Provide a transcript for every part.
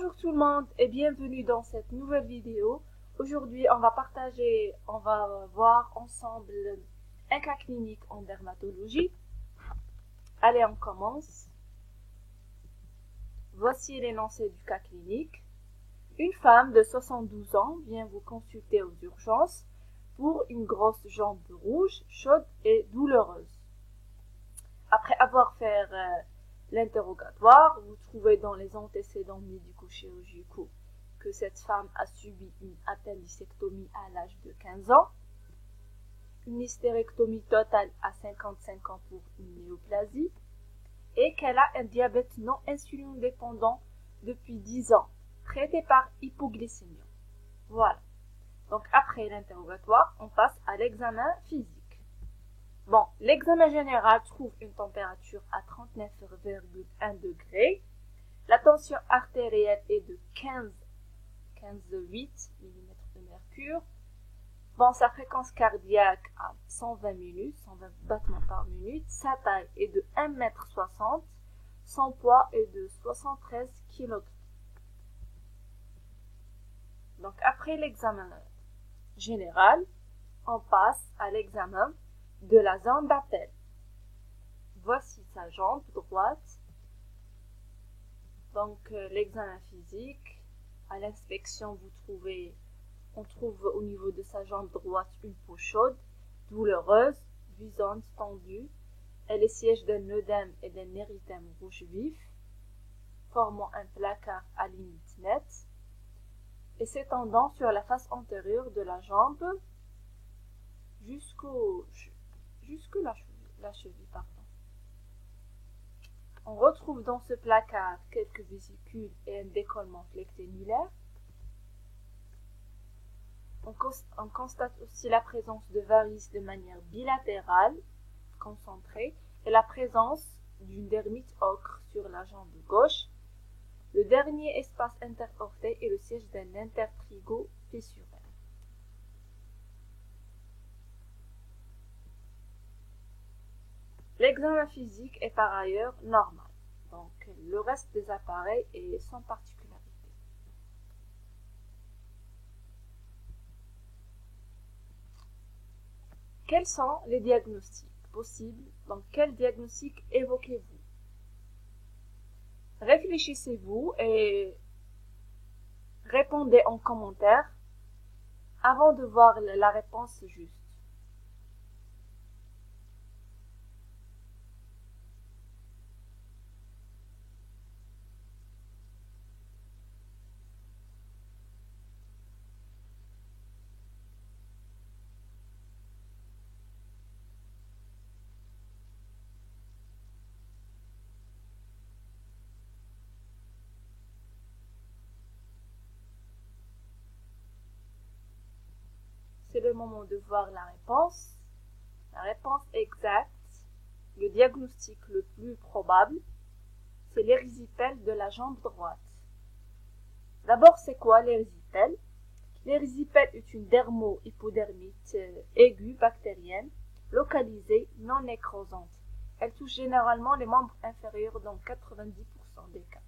Bonjour tout le monde et bienvenue dans cette nouvelle vidéo. Aujourd'hui, on va voir ensemble un cas clinique en dermatologie. Allez, on commence. Voici l'énoncé du cas clinique. Une femme de 72 ans vient vous consulter aux urgences pour une grosse jambe rouge, chaude et douloureuse. Après avoir fait l'interrogatoire, vous trouvez dans les antécédents médico-chirurgicaux que cette femme a subi une appendicectomie à l'âge de 15 ans, une hystérectomie totale à 55 ans pour une néoplasie et qu'elle a un diabète non insulinodépendant depuis 10 ans, traité par hypoglycémie. Voilà. Donc après l'interrogatoire, on passe à l'examen physique. Bon, l'examen général trouve une température à 39,1 degrés. La tension artérielle est de 15,8 mm de mercure. Bon, sa fréquence cardiaque à 120 battements par minute. Sa taille est de 1,60 m. Son poids est de 73 kg. Donc après l'examen général, on passe à l'examen de la zone d'appel. Voici sa jambe droite. Donc l'examen physique, à l'inspection on trouve au niveau de sa jambe droite une peau chaude, douloureuse, luisante, tendue. Elle est siège d'un œdème et d'un érythème rouge vif, formant un placard à limite nette et s'étendant sur la face antérieure de la jambe jusque la cheville. On retrouve dans ce placard quelques vésicules et un décollement flecténulaire. On constate aussi la présence de varices de manière bilatérale, concentrée, et la présence d'une dermite ocre sur la jambe gauche. Le dernier espace interorteil est le siège d'un intertrigo fissuré. L'examen physique est par ailleurs normal, donc le reste des appareils est sans particularité. Quels sont les diagnostics possibles? Donc quel diagnostic évoquez-vous? Réfléchissez-vous et répondez en commentaire avant de voir la réponse juste. C'est le moment de voir la réponse. La réponse exacte, le diagnostic le plus probable, c'est l'érysipèle de la jambe droite. D'abord, c'est quoi l'érysipèle? L'érysipèle est une dermo-hypodermite aiguë bactérienne, localisée, non nécrosante. Elle touche généralement les membres inférieurs dans 90% des cas.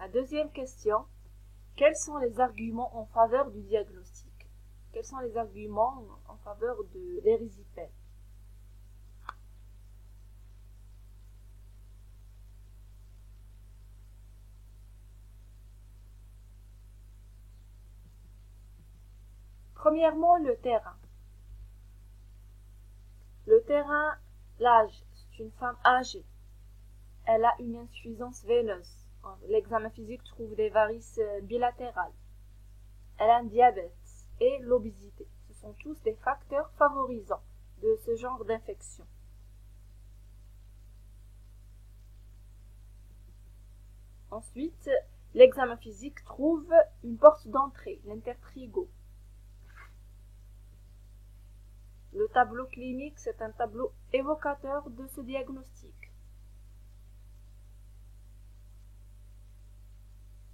La deuxième question, quels sont les arguments en faveur du diagnostic? Quels sont les arguments en faveur de l'érysipèle? Premièrement, le terrain. Le terrain, l'âge, c'est une femme âgée. Elle a une insuffisance veineuse. L'examen physique trouve des varices bilatérales. Elle a un diabète et l'obésité. Ce sont tous des facteurs favorisants de ce genre d'infection. Ensuite, l'examen physique trouve une porte d'entrée, l'intertrigo. Le tableau clinique, c'est un tableau évocateur de ce diagnostic.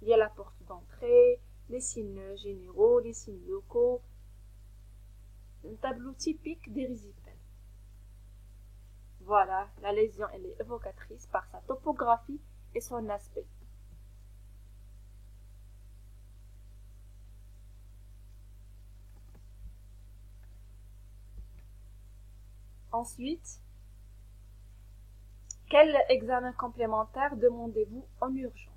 Il y a la porte d'entrée, les signes généraux, les signes locaux. Un tableau typique d'érysipèle. Voilà, la lésion elle est évocatrice par sa topographie et son aspect. Ensuite, quel examen complémentaire demandez-vous en urgence?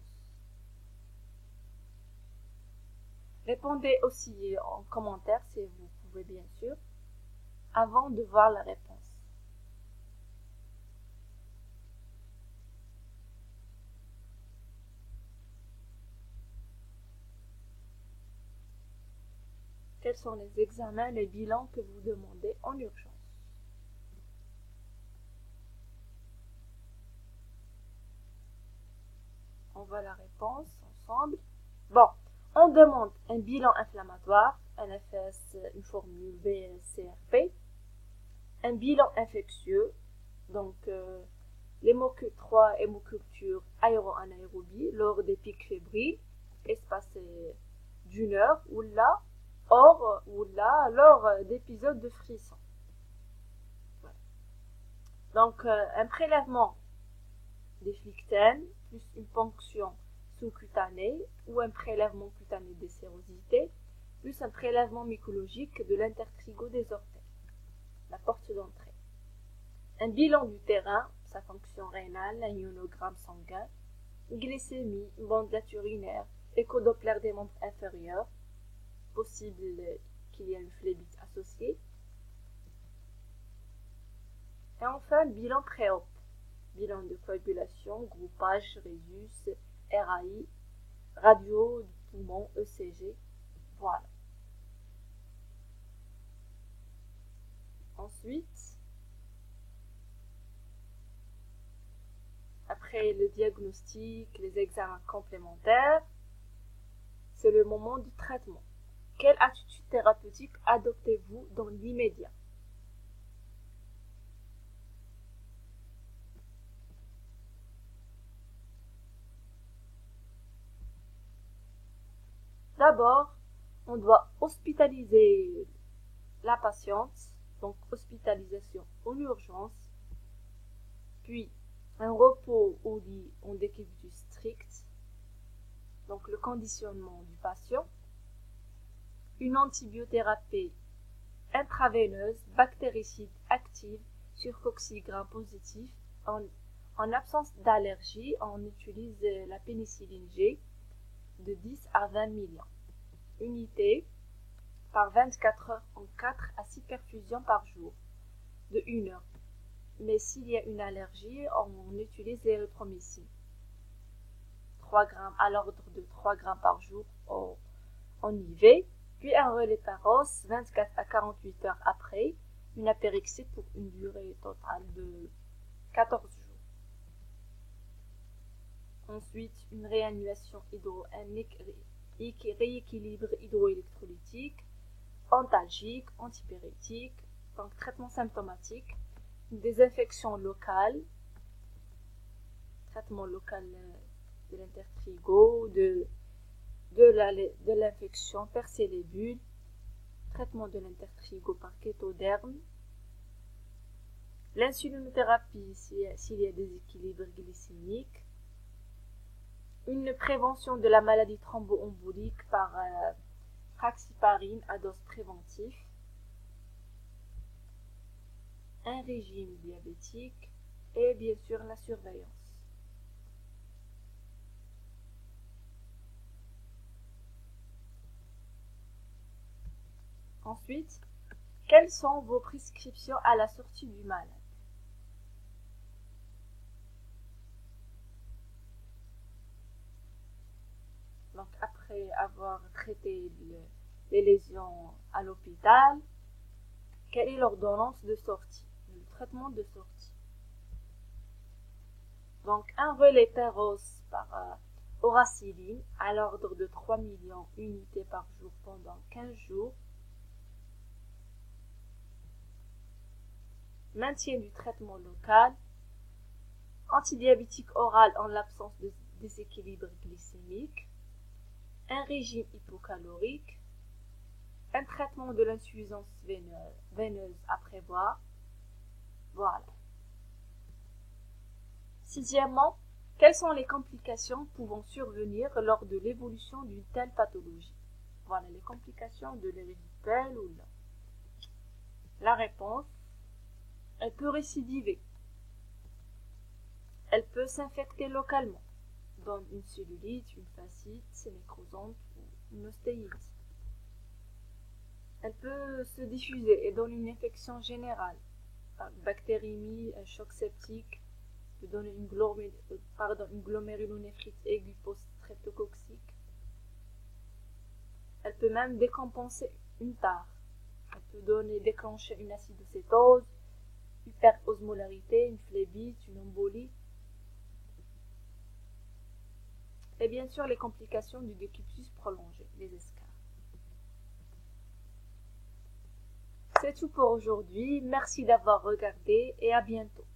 Répondez aussi en commentaire si vous pouvez bien sûr, avant de voir la réponse. Quels sont les examens, les bilans que vous demandez en urgence? On voit la réponse ensemble. Bon, on demande un bilan inflammatoire, NFS, une formule BCRP, un bilan infectieux, donc l'hémoculture 3 hémoculture aéro-anaérobie lors des pics fébriles, espacés d'une heure ou là, lors d'épisodes de frisson. Voilà. Donc un prélèvement des flictènes plus une ponction sous-cutanée ou un prélèvement cutané des sérosités plus un prélèvement mycologique de l'intertrigo des orteils, la porte d'entrée. Un bilan du terrain, sa fonction rénale, un ionogramme sanguin, une glycémie, une bandelette urinaire, échodoppler des membres inférieurs, possible qu'il y ait une phlébite associée. Et enfin, bilan pré-op, bilan de coagulation, groupage, résus, RAI, radio du poumon, ECG, voilà. Ensuite, après le diagnostic, les examens complémentaires, c'est le moment du traitement. Quelle attitude thérapeutique adoptez-vous dans l'immédiat? D'abord, on doit hospitaliser la patiente, donc hospitalisation en urgence, puis un repos au lit en déséquilibre strict, donc le conditionnement du patient, une antibiothérapie intraveineuse, bactéricide active, surcoxygram positif. En absence d'allergie, on utilise la pénicilline G de 10 à 20 millions unités par 24 heures en 4 à 6 perfusions par jour de 1 heure. Mais s'il y a une allergie, on utilise l'érythromycine. 3 grammes à l'ordre de 3 grammes par jour en IV, puis un relais féroce 24 à 48 heures après, une apérixie pour une durée totale de 14 jours. Ensuite, une réanimation qui rééquilibre hydroélectrolytique, antalgique, antipyrétique, donc traitement symptomatique, une désinfection locale, traitement local de l'intertrigo, de l'infection percer les bulles, traitement de l'intertrigo par kétoderme, l'insulinothérapie s'il y a des équilibres glycémiques, une prévention de la maladie thromboembolique par praxiparine à dose préventive, un régime diabétique et bien sûr la surveillance. Ensuite, quelles sont vos prescriptions à la sortie du malade? Donc après avoir traité les lésions à l'hôpital, quelle est l'ordonnance de sortie, le traitement de sortie? Donc un relais féroce par auraciline à l'ordre de 3 millions unités par jour pendant 15 jours. Maintien du traitement local. Antidiabétique oral en l'absence de déséquilibre glycémique. Un régime hypocalorique. Un traitement de l'insuffisance veineuse à prévoir. Voilà. Sixièmement, quelles sont les complications pouvant survenir lors de l'évolution d'une telle pathologie? Voilà les complications de l'héréditaire ou là. La réponse, elle peut récidiver. Elle peut s'infecter localement, dans une cellulite, une fascite, nécrosante ou une ostéite. Elle peut se diffuser et donner une infection générale, bactériémie, un choc septique, peut donner une glomérulonéphrite aiguë post-streptococcique. Elle peut même décompenser une tare. Elle peut déclencher une acidocétose, hyperosmolarité, une phlébite, une embolie. Et bien sûr les complications du décubitus prolongé, les escarres. C'est tout pour aujourd'hui. Merci d'avoir regardé et à bientôt.